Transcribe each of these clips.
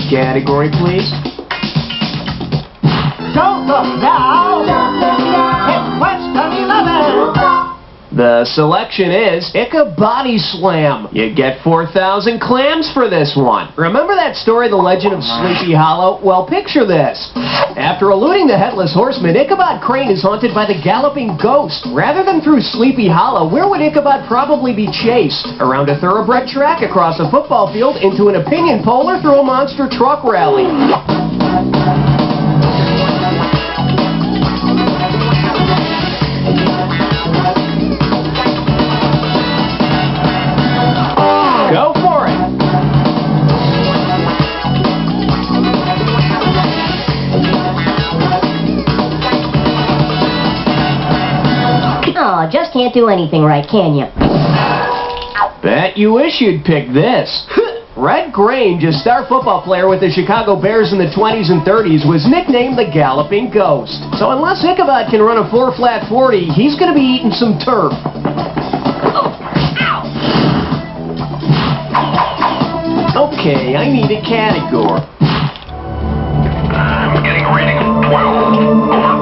category, please. Don't look now! It's question 11! The selection is Icka Body Slam. You get 4,000 clams for this one. Remember that story, The Legend of Sleepy Hollow? Well, picture this. After eluding the Headless Horseman, Ichabod Crane is haunted by the Galloping Ghost. Rather than through Sleepy Hollow, where would Ichabod probably be chased? Around a thoroughbred track, across a football field, into an opinion poll, or through a monster truck rally? Go for it! Oh, just can't do anything right, can you? Bet you wish you'd pick this. Red Grange, a star football player with the Chicago Bears in the 20s and 30s, was nicknamed the Galloping Ghost. So unless Ichabod can run a 4-flat 40, he's going to be eating some turf. Okay, I need a category. I'm getting a reading of 12. Over.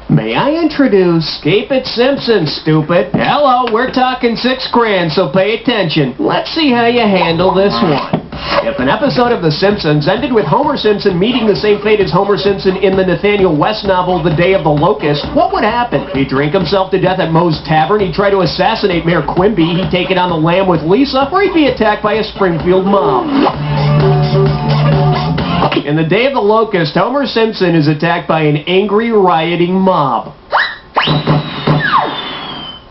May I introduce Keep It Simpson, stupid. Hello, we're talking $6,000, so pay attention. Let's see how you handle this one. If an episode of The Simpsons ended with Homer Simpson meeting the same fate as Homer Simpson in the Nathaniel West novel The Day of the Locust, what would happen? He'd drink himself to death at Moe's Tavern, he'd try to assassinate Mayor Quimby, he'd take it on the lam with Lisa, or he'd be attacked by a Springfield mob. In The Day of the Locust, Homer Simpson is attacked by an angry, rioting mob.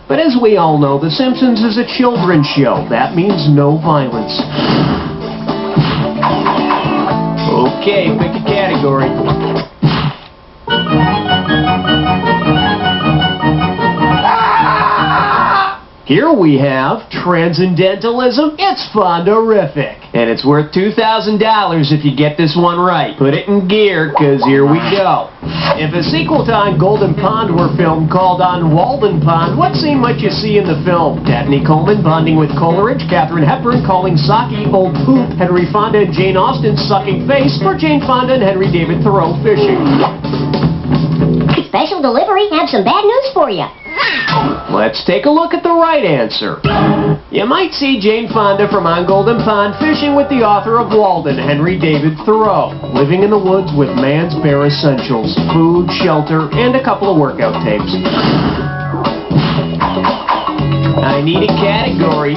But as we all know, The Simpsons is a children's show. That means no violence. Okay, pick a category. Here we have Transcendentalism. It's fun-terrific. And it's worth $2,000 if you get this one right. Put it in gear, because here we go. If a sequel to On Golden Pond were filmed called On Walden Pond, what scene might you see in the film? Dabney Coleman bonding with Coleridge, Katharine Hepburn calling Saki old poop, Henry Fonda and Jane Austen sucking face, or Jane Fonda and Henry David Thoreau fishing? Special delivery, have some bad news for you. Let's take a look at the right answer. You might see Jane Fonda from On Golden Pond fishing with the author of Walden, Henry David Thoreau, living in the woods with man's bare essentials, food, shelter, and a couple of workout tapes. I need a category.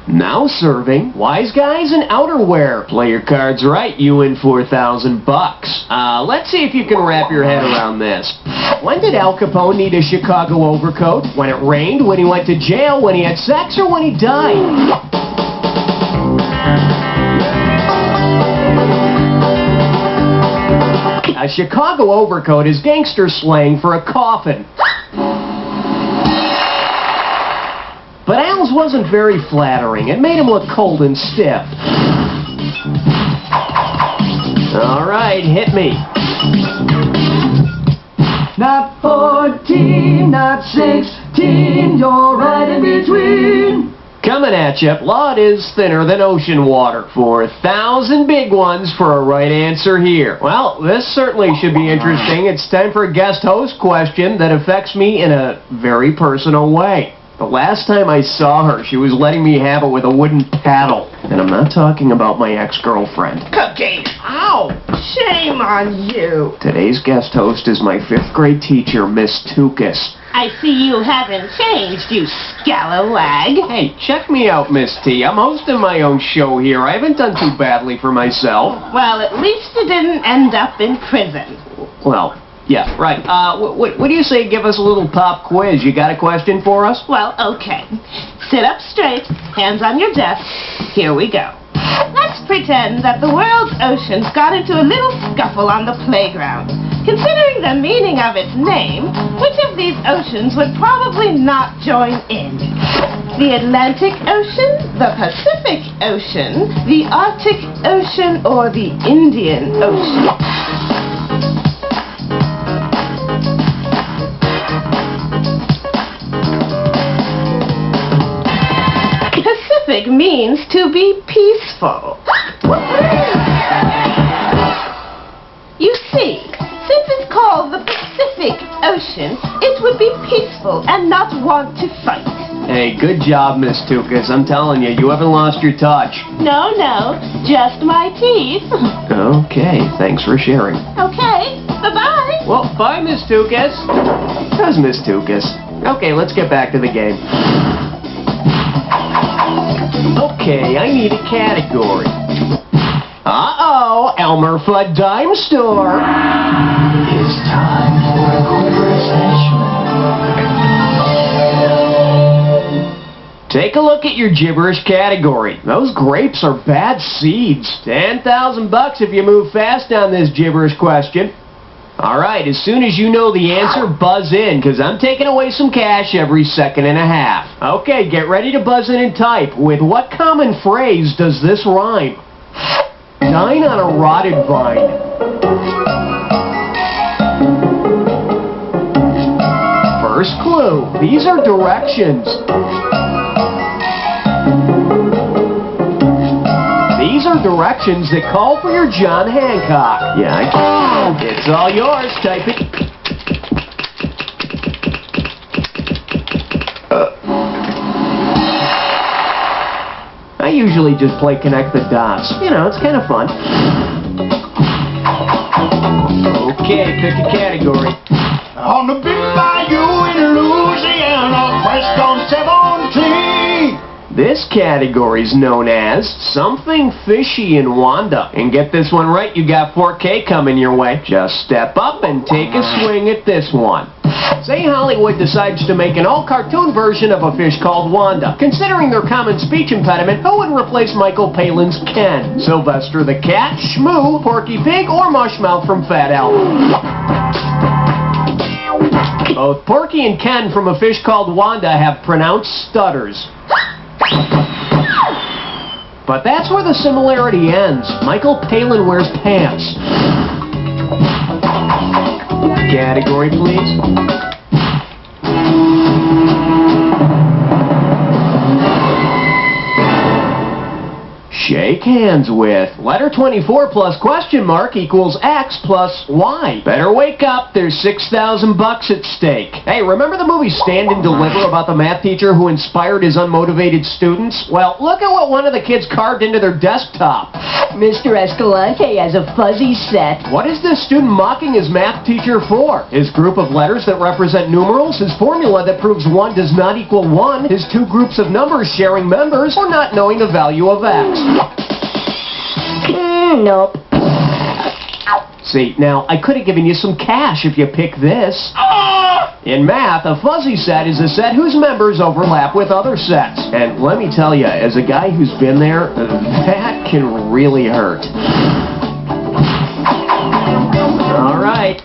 Now serving Wise Guys in Outerwear. Play your cards right, you win $4,000. Let's see if you can wrap your head around this. When did Al Capone need a Chicago overcoat? When it rained, when he went to jail, when he had sex, or when he died? A Chicago overcoat is gangster slang for a coffin. But Al's wasn't very flattering. It made him look cold and stiff. All right, hit me. Not 14, not 16, you're right in between. Coming at you, blood is thinner than ocean water. 4,000 big ones for a right answer here. Well, this certainly should be interesting. It's time for a guest host question that affects me in a very personal way. The last time I saw her, she was letting me have it with a wooden paddle. And I'm not talking about my ex-girlfriend. Cookie! Ow! Shame on you! Today's guest host is my 5th grade teacher, Miss Tukas. I see you haven't changed, you scalawag. Hey, check me out, Miss T. I'm hosting my own show here. I haven't done too badly for myself. Well, at least you didn't end up in prison. Well, yeah, right. What do you say give us a little pop quiz? You got a question for us? Well, okay. Sit up straight, hands on your desk. Here we go. Let's pretend that the world's oceans got into a little scuffle on the playground. Considering the meaning of its name, which of these oceans would probably not join in? The Atlantic Ocean, the Pacific Ocean, the Arctic Ocean, or the Indian Ocean? means to be peaceful. You see, since it's called the Pacific Ocean, it would be peaceful and not want to fight. Hey, good job, Miss Tukas. I'm telling you, you haven't lost your touch. No, just my teeth. Okay, thanks for sharing. Okay, bye-bye. Well, bye, Miss Tukas. How's Miss Tukas? Okay, let's get back to the game. Okay, I need a category. Uh-oh, Elmer Fudd Dime Store. It's time for a quick refreshment. Take a look at your gibberish category. Those grapes are bad seeds. 10,000 bucks if you move fast on this gibberish question. All right, as soon as you know the answer, buzz in, because I'm taking away some cash every second and a half. Okay, get ready to buzz in and type. With what common phrase does this rhyme? Dine on a rotted vine. First clue. These are directions. These are directions that call for your John Hancock. Yeah, it's all yours. Type it. I usually just play connect the dots. You know, it's kind of fun. Okay, pick a category. On the big bayou in Louisiana, pressed on 17. This category is known as Something Fishy in Wanda. And get this one right, you got 4K coming your way. Just step up and take a swing at this one. Say Hollywood decides to make an all-cartoon version of a fish called Wanda. Considering their common speech impediment, who would replace Michael Palin's Ken? Sylvester the Cat, Shmoo, Porky Pig, or Mushmouth from Fat Albert? Both Porky and Ken from A Fish Called Wanda have pronounced stutters. But that's where the similarity ends. Michael Palin wears pants. Category, please. Shake hands with. Letter 24 plus question mark equals X plus Y. Better wake up, there's 6,000 bucks at stake. Hey, remember the movie Stand and Deliver about the math teacher who inspired his unmotivated students? Well, look at what one of the kids carved into their desktop. Mr. Escalante has a fuzzy set. What is this student mocking his math teacher for? His group of letters that represent numerals? His formula that proves 1 does not equal 1? His two groups of numbers sharing members? Or not knowing the value of X? Nope. See, now, I could have given you some cash if you pick this. In math, a fuzzy set is a set whose members overlap with other sets. And let me tell you, as a guy who's been there, that can really hurt. All right.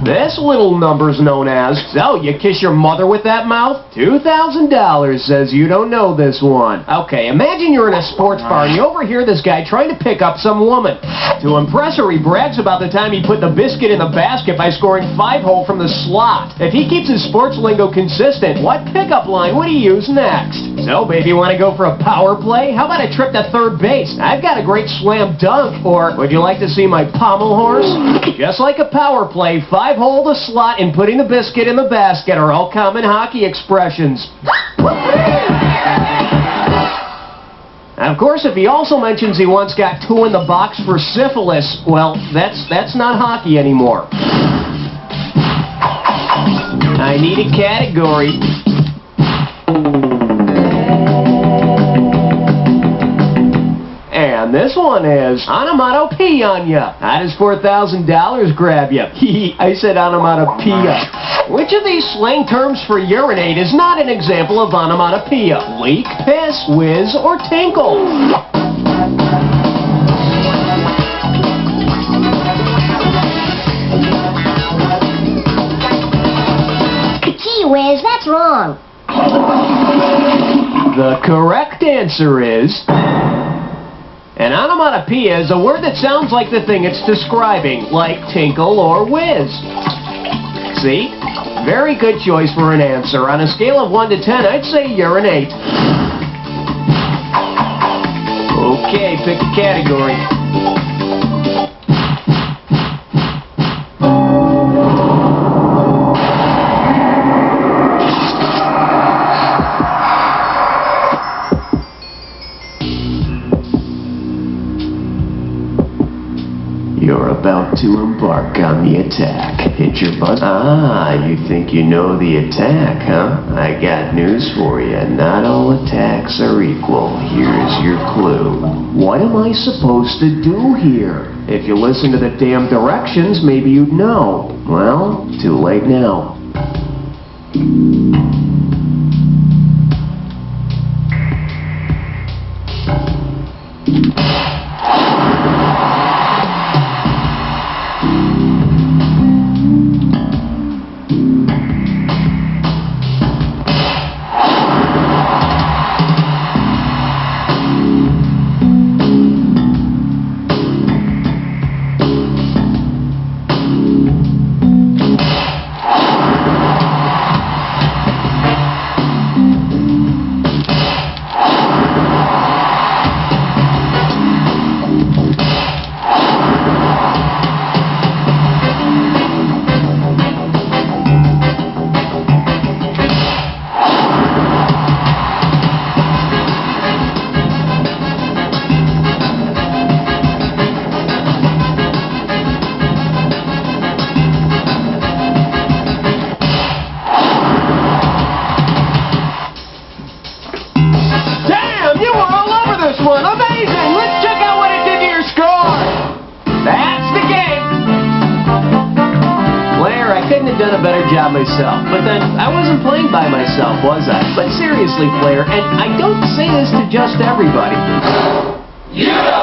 This little number's known as, so you kiss your mother with that mouth? $2,000 says you don't know this one. Okay, imagine you're in a sports bar and you overhear this guy trying to pick up some woman. To impress her, he brags about the time he put the biscuit in the basket by scoring 5-hole from the slot. If he keeps his sports lingo consistent, what pickup line would he use next? So, baby, want to go for a power play? How about a trip to third base? I've got a great slam dunk. Or, would you like to see my pommel horse? Just like a power play, 5-hole the slot and putting the biscuit in the basket are all common hockey expressions. And of course, if he also mentions he once got 2 in the box for syphilis, well, that's not hockey anymore. I need a category. And this one is onomatopoeia. How does $4,000 grab you? I said onomatopoeia. Which of these slang terms for urinate is not an example of onomatopoeia? Leak, piss, whiz, or tinkle? Gee whiz, that's wrong. The correct answer is... An onomatopoeia is a word that sounds like the thing it's describing, like tinkle or whiz. See? Very good choice for an answer. On a scale of 1 to 10, I'd say you're an 8. Okay, pick a category. You're about to embark on the attack. Hit your button. Ah, you think you know the attack, huh? I got news for you. Not all attacks are equal. Here's your clue. What am I supposed to do here? If you listen to the damn directions, maybe you'd know. Well, too late now. Amazing! Let's check out what it did to your score! That's the game! Claire, I couldn't have done a better job myself, but then I wasn't playing by myself, was I? But seriously, Claire, and I don't say this to just everybody. Yeah!